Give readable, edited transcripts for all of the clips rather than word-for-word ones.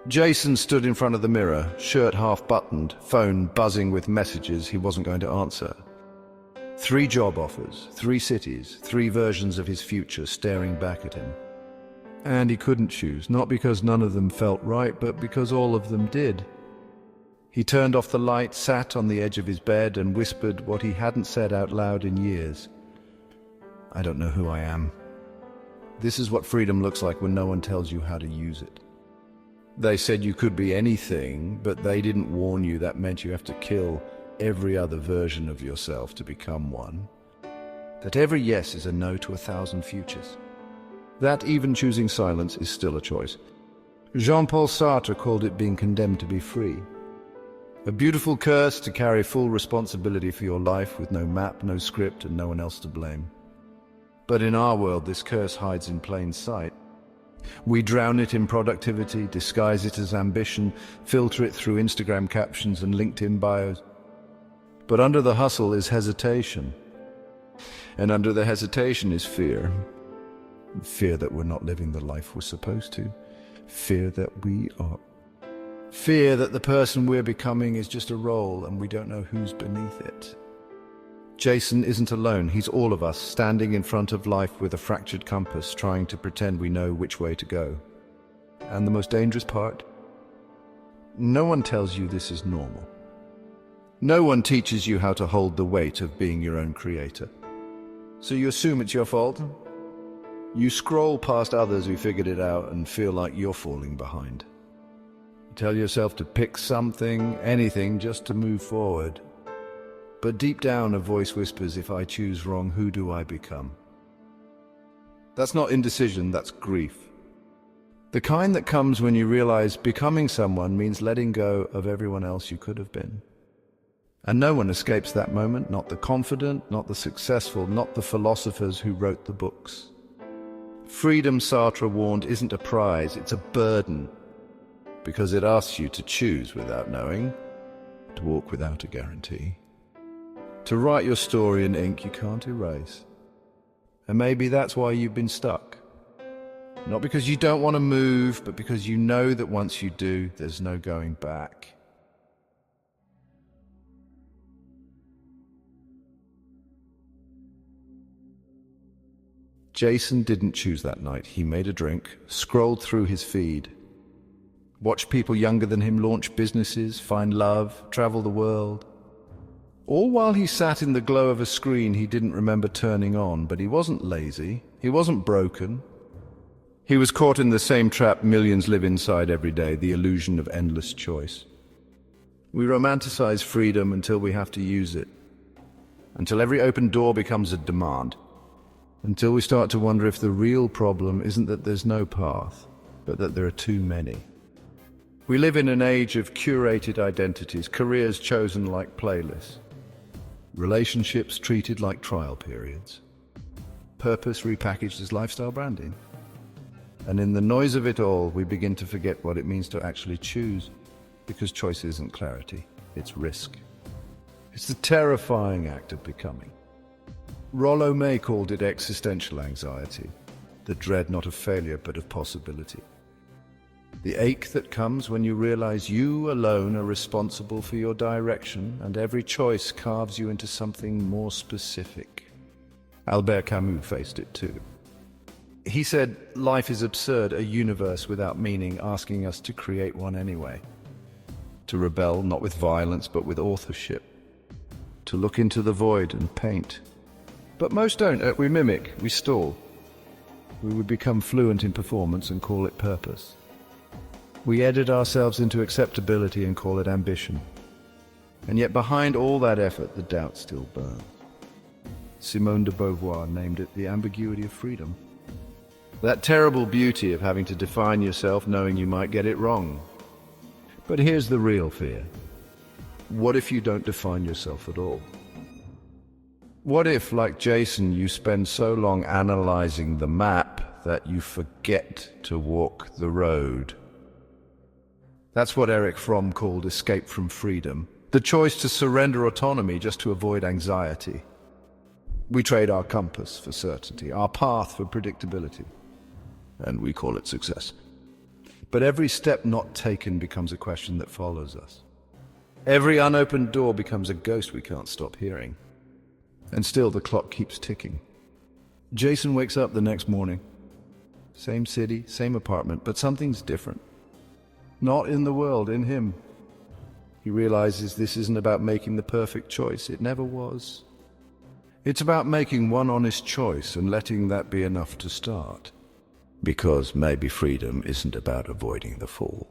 Jason stood in front of the mirror, shirt half-buttoned, phone buzzing with messages he wasn't going to answer. 3 job offers, 3 cities, 3 versions of his future staring back at him. And he couldn't choose, not because none of them felt right, but because all of them did. He turned off the light, sat on the edge of his bed, and whispered what he hadn't said out loud in years. I don't know who I am. This is what freedom looks like when no one tells you how to use it. They said you could be anything, but they didn't warn you that meant you have to kill every other version of yourself to become one. That every yes is a no to 1,000 futures. That even choosing silence is still a choice. Jean-Paul Sartre called it being condemned to be free. A beautiful curse to carry full responsibility for your life with no map, no script, and no one else to blame. But in our world, this curse hides in plain sight. We drown it in productivity, disguise it as ambition, filter it through Instagram captions and LinkedIn bios. But under the hustle is hesitation. And under the hesitation is fear. Fear that we're not living the life we're supposed to. Fear that we are. Fear that the person we're becoming is just a role and we don't know who's beneath it. Jason isn't alone. He's all of us, standing in front of life with a fractured compass, trying to pretend we know which way to go. And the most dangerous part? No one tells you this is normal. No one teaches you how to hold the weight of being your own creator. So you assume it's your fault? You scroll past others who figured it out and feel like you're falling behind. You tell yourself to pick something, anything, just to move forward. But deep down a voice whispers, if I choose wrong, who do I become? That's not indecision, that's grief. The kind that comes when you realize becoming someone means letting go of everyone else you could have been. And no one escapes that moment, not the confident, not the successful, not the philosophers who wrote the books. Freedom, Sartre warned, isn't a prize, it's a burden. Because it asks you to choose without knowing, to walk without a guarantee. To write your story in ink you can't erase. And maybe that's why you've been stuck. Not because you don't want to move, but because you know that once you do, there's no going back. Jason didn't choose that night. He made a drink, scrolled through his feed, watched people younger than him launch businesses, find love, travel the world. All while he sat in the glow of a screen he didn't remember turning on, but he wasn't lazy, he wasn't broken. He was caught in the same trap millions live inside every day, the illusion of endless choice. We romanticize freedom until we have to use it, until every open door becomes a demand, until we start to wonder if the real problem isn't that there's no path, but that there are too many. We live in an age of curated identities, careers chosen like playlists. Relationships treated like trial periods. Purpose repackaged as lifestyle branding. And in the noise of it all, we begin to forget what it means to actually choose, because choice isn't clarity, it's risk. It's the terrifying act of becoming. Rollo May called it existential anxiety, the dread not of failure but of possibility. The ache that comes when you realize you alone are responsible for your direction and every choice carves you into something more specific. Albert Camus faced it too. He said, life is absurd, a universe without meaning asking us to create one anyway. To rebel not with violence but with authorship. To look into the void and paint. But most don't. We mimic, we stall. We would become fluent in performance and call it purpose. We edit ourselves into acceptability and call it ambition. And yet behind all that effort, the doubt still burns. Simone de Beauvoir named it the ambiguity of freedom. That terrible beauty of having to define yourself knowing you might get it wrong. But here's the real fear. What if you don't define yourself at all? What if, like Jason, you spend so long analyzing the map that you forget to walk the road? That's what Erich Fromm called escape from freedom. The choice to surrender autonomy just to avoid anxiety. We trade our compass for certainty, our path for predictability. And we call it success. But every step not taken becomes a question that follows us. Every unopened door becomes a ghost we can't stop hearing. And still the clock keeps ticking. Jason wakes up the next morning. Same city, same apartment, but something's different. Not in the world, in him. He realizes this isn't about making the perfect choice. It never was. It's about making one honest choice and letting that be enough to start. Because maybe freedom isn't about avoiding the fall.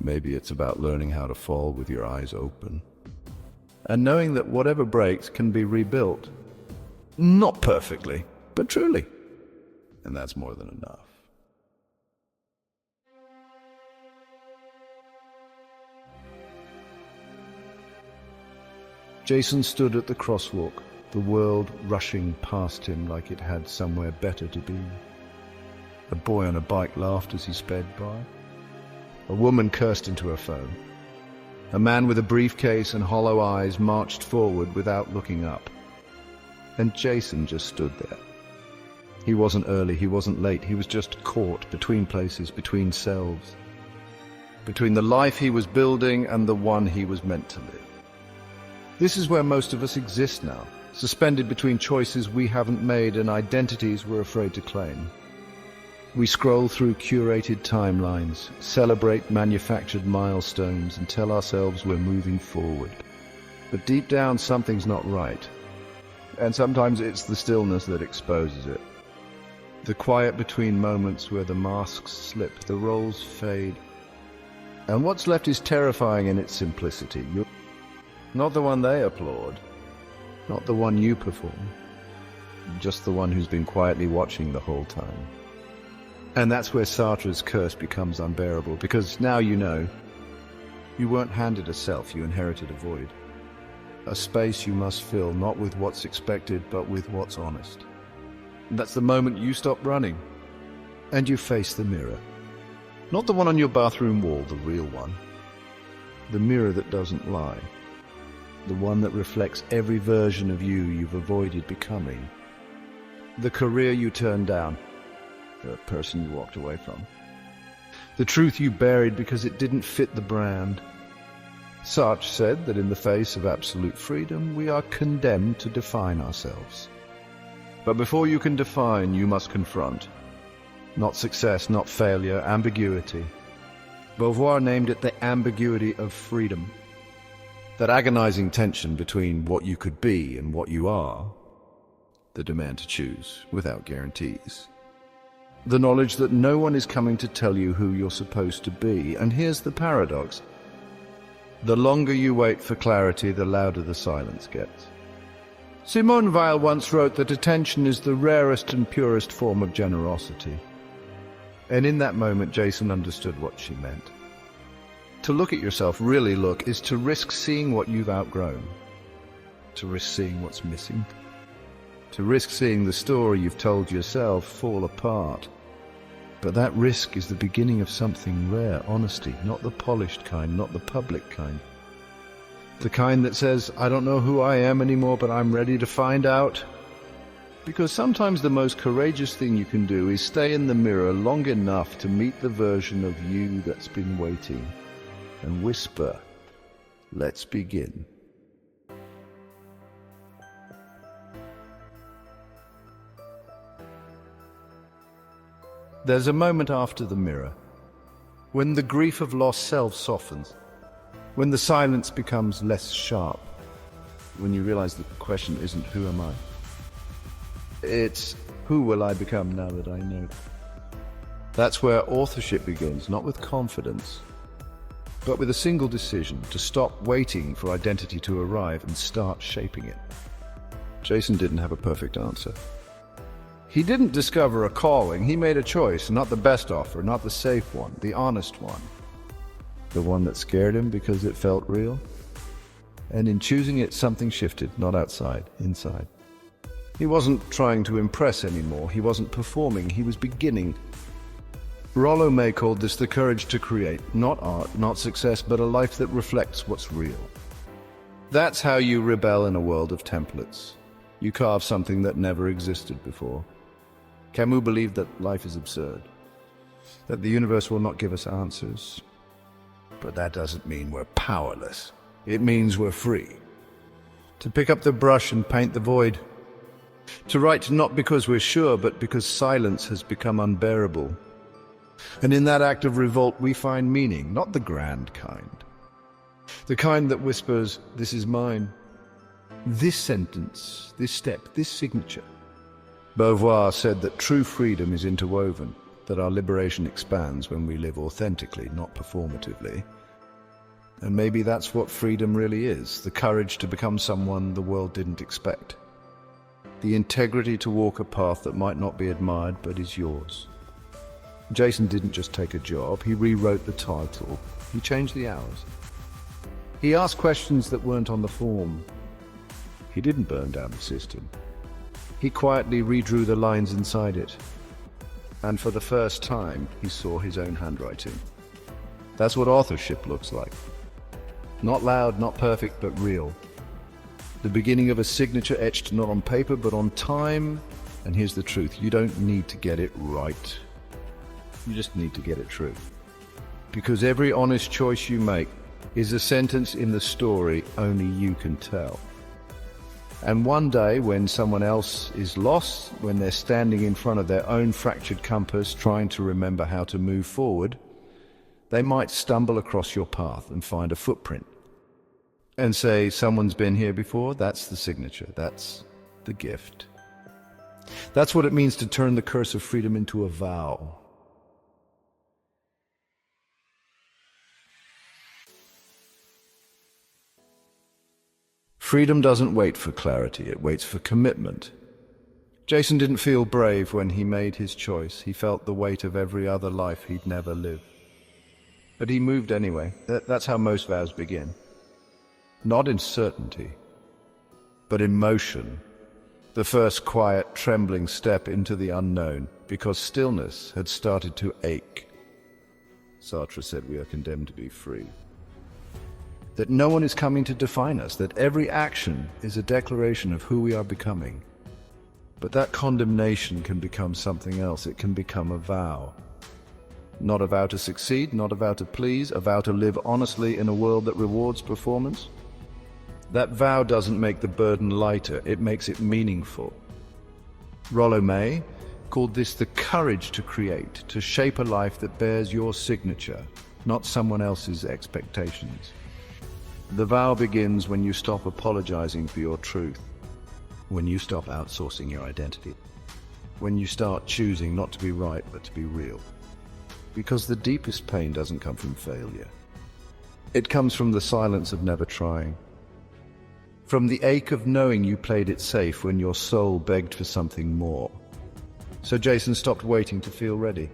Maybe it's about learning how to fall with your eyes open. And knowing that whatever breaks can be rebuilt. Not perfectly, but truly. And that's more than enough. Jason stood at the crosswalk, the world rushing past him like it had somewhere better to be. A boy on a bike laughed as he sped by. A woman cursed into her phone. A man with a briefcase and hollow eyes marched forward without looking up. And Jason just stood there. He wasn't early, he wasn't late, he was just caught between places, between selves. Between the life he was building and the one he was meant to live. This is where most of us exist now, suspended between choices we haven't made and identities we're afraid to claim. We scroll through curated timelines, celebrate manufactured milestones, and tell ourselves we're moving forward. But deep down, something's not right. And sometimes it's the stillness that exposes it. The quiet between moments where the masks slip, the roles fade. And what's left is terrifying in its simplicity. You're not the one they applaud, not the one you perform, just the one who's been quietly watching the whole time. And that's where Sartre's curse becomes unbearable, because now you know. You weren't handed a self, you inherited a void. A space you must fill, not with what's expected, but with what's honest. And that's the moment you stop running, and you face the mirror. Not the one on your bathroom wall, the real one. The mirror that doesn't lie. The one that reflects every version of you you've avoided becoming. The career you turned down. The person you walked away from. The truth you buried because it didn't fit the brand. Sartre said that in the face of absolute freedom, we are condemned to define ourselves. But before you can define, you must confront. Not success, not failure, ambiguity. Beauvoir named it the ambiguity of freedom. That agonizing tension between what you could be and what you are. The demand to choose without guarantees. The knowledge that no one is coming to tell you who you're supposed to be. And here's the paradox. The longer you wait for clarity, the louder the silence gets. Simone Weil once wrote that attention is the rarest and purest form of generosity. And in that moment, Jason understood what she meant. To look at yourself, really look, is to risk seeing what you've outgrown. To risk seeing what's missing. To risk seeing the story you've told yourself fall apart. But that risk is the beginning of something rare, honesty, not the polished kind, not the public kind. The kind that says, I don't know who I am anymore, but I'm ready to find out. Because sometimes the most courageous thing you can do is stay in the mirror long enough to meet the version of you that's been waiting, and whisper, let's begin. There's a moment after the mirror, when the grief of lost self softens, when the silence becomes less sharp, when you realize that the question isn't who am I? It's who will I become now that I know? That's where authorship begins, not with confidence, but with a single decision to stop waiting for identity to arrive and start shaping it. Jason didn't have a perfect answer. He didn't discover a calling, he made a choice, not the best offer, not the safe one, the honest one. The one that scared him because it felt real. And in choosing it, something shifted, not outside, inside. He wasn't trying to impress anymore, he wasn't performing, he was beginning. Rollo May called this the courage to create, not art, not success, but a life that reflects what's real. That's how you rebel in a world of templates. You carve something that never existed before. Camus believed that life is absurd. that the universe will not give us answers. But that doesn't mean we're powerless. It means we're free. To pick up the brush and paint the void. To write not because we're sure, but because silence has become unbearable. And in that act of revolt we find meaning, not the grand kind. The kind that whispers, "This is mine." This sentence, this step, this signature. Beauvoir said that true freedom is interwoven, that our liberation expands when we live authentically, not performatively. And maybe that's what freedom really is, the courage to become someone the world didn't expect. The integrity to walk a path that might not be admired but is yours. Jason didn't just take a job, he rewrote the title, he changed the hours. He asked questions that weren't on the form. He didn't burn down the system. He quietly redrew the lines inside it. And for the first time, he saw his own handwriting. That's what authorship looks like. Not loud, not perfect, but real. The beginning of a signature etched not on paper, but on time. And here's the truth, you don't need to get it right. You just need to get it true. Because every honest choice you make is a sentence in the story only you can tell. And one day, when someone else is lost, when they're standing in front of their own fractured compass trying to remember how to move forward, they might stumble across your path and find a footprint and say, "Someone's been here before." That's the signature. That's the gift. That's what it means to turn the curse of freedom into a vow. Freedom doesn't wait for clarity, it waits for commitment. Jason didn't feel brave when he made his choice. He felt the weight of every other life he'd never lived. But he moved anyway. That's how most vows begin. Not in certainty, but in motion. The first quiet, trembling step into the unknown, because stillness had started to ache. Sartre said we are condemned to be free. That no one is coming to define us, that every action is a declaration of who we are becoming. But that condemnation can become something else. It can become a vow. Not a vow to succeed, not a vow to please, a vow to live honestly in a world that rewards performance. That vow doesn't make the burden lighter, it makes it meaningful. Rollo May called this the courage to create, to shape a life that bears your signature, not someone else's expectations. The vow begins when you stop apologizing for your truth, when you stop outsourcing your identity, when you start choosing not to be right but to be real. Because the deepest pain doesn't come from failure. It comes from the silence of never trying. From the ache of knowing you played it safe when your soul begged for something more. So Jason stopped waiting to feel ready.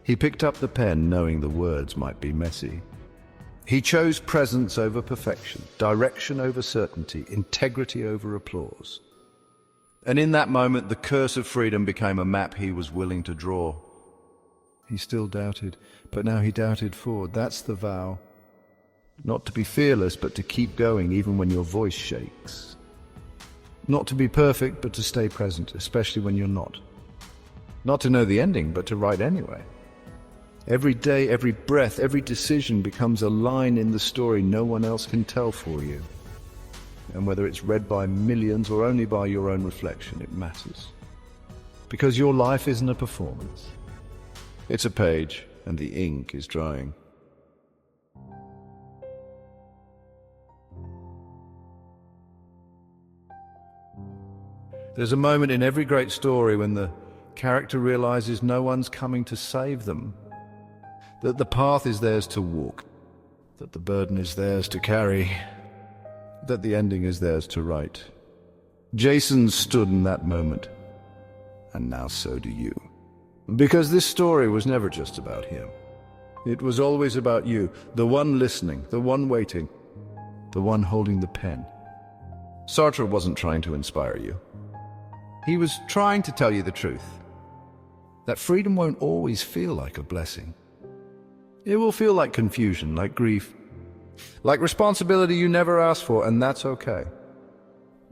He picked up the pen knowing the words might be messy. He chose presence over perfection, direction over certainty, integrity over applause. And in that moment, the curse of freedom became a map he was willing to draw. He still doubted, but now he doubted forward. That's the vow. Not to be fearless, but to keep going even when your voice shakes. Not to be perfect, but to stay present, especially when you're not. Not to know the ending, but to write anyway. Every day, every breath, every decision becomes a line in the story no one else can tell for you. And whether it's read by millions or only by your own reflection, it matters. Because your life isn't a performance. It's a page, and the ink is drying. There's a moment in every great story when the character realizes no one's coming to save them. That the path is theirs to walk, that the burden is theirs to carry, that the ending is theirs to write. Jason stood in that moment, and now so do you. Because this story was never just about him. It was always about you, the one listening, the one waiting, the one holding the pen. Sartre wasn't trying to inspire you. He was trying to tell you the truth, that freedom won't always feel like a blessing. It will feel like confusion, like grief, like responsibility you never asked for, and that's okay.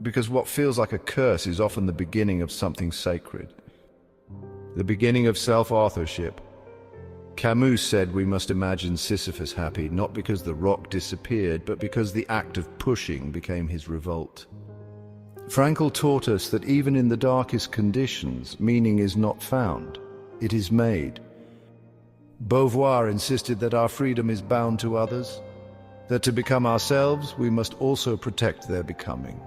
Because what feels like a curse is often the beginning of something sacred. The beginning of self-authorship, Camus said we must imagine Sisyphus happy, not because the rock disappeared, but because the act of pushing became his revolt. Frankl taught us that even in the darkest conditions, meaning is not found, it is made. Beauvoir insisted that our freedom is bound to others, that to become ourselves, we must also protect their becoming.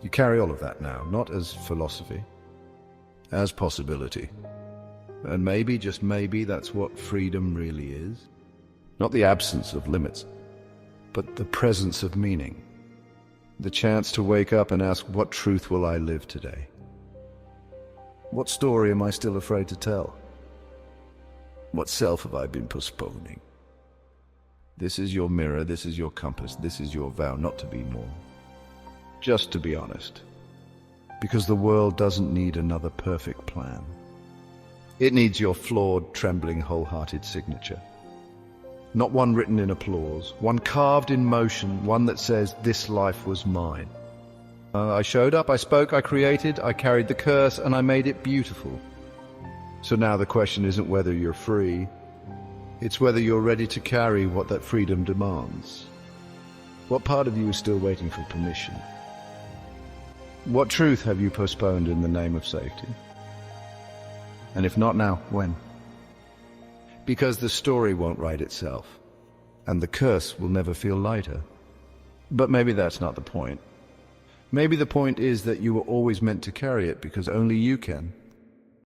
You carry all of that now, not as philosophy, as possibility. And maybe, just maybe, that's what freedom really is. Not the absence of limits, but the presence of meaning. The chance to wake up and ask, what truth will I live today? What story am I still afraid to tell? What self have I been postponing? This is your mirror, this is your compass, this is your vow not to be more. Just to be honest. Because the world doesn't need another perfect plan. It needs your flawed, trembling, wholehearted signature. Not one written in applause, one carved in motion, one that says, this life was mine. I showed up, I spoke, I created, I carried the curse, and I made it beautiful. So now the question isn't whether you're free, it's whether you're ready to carry what that freedom demands. What part of you is still waiting for permission? What truth have you postponed in the name of safety? And if not now, when? Because the story won't write itself, and the curse will never feel lighter. But maybe that's not the point. Maybe the point is that you were always meant to carry it because only you can.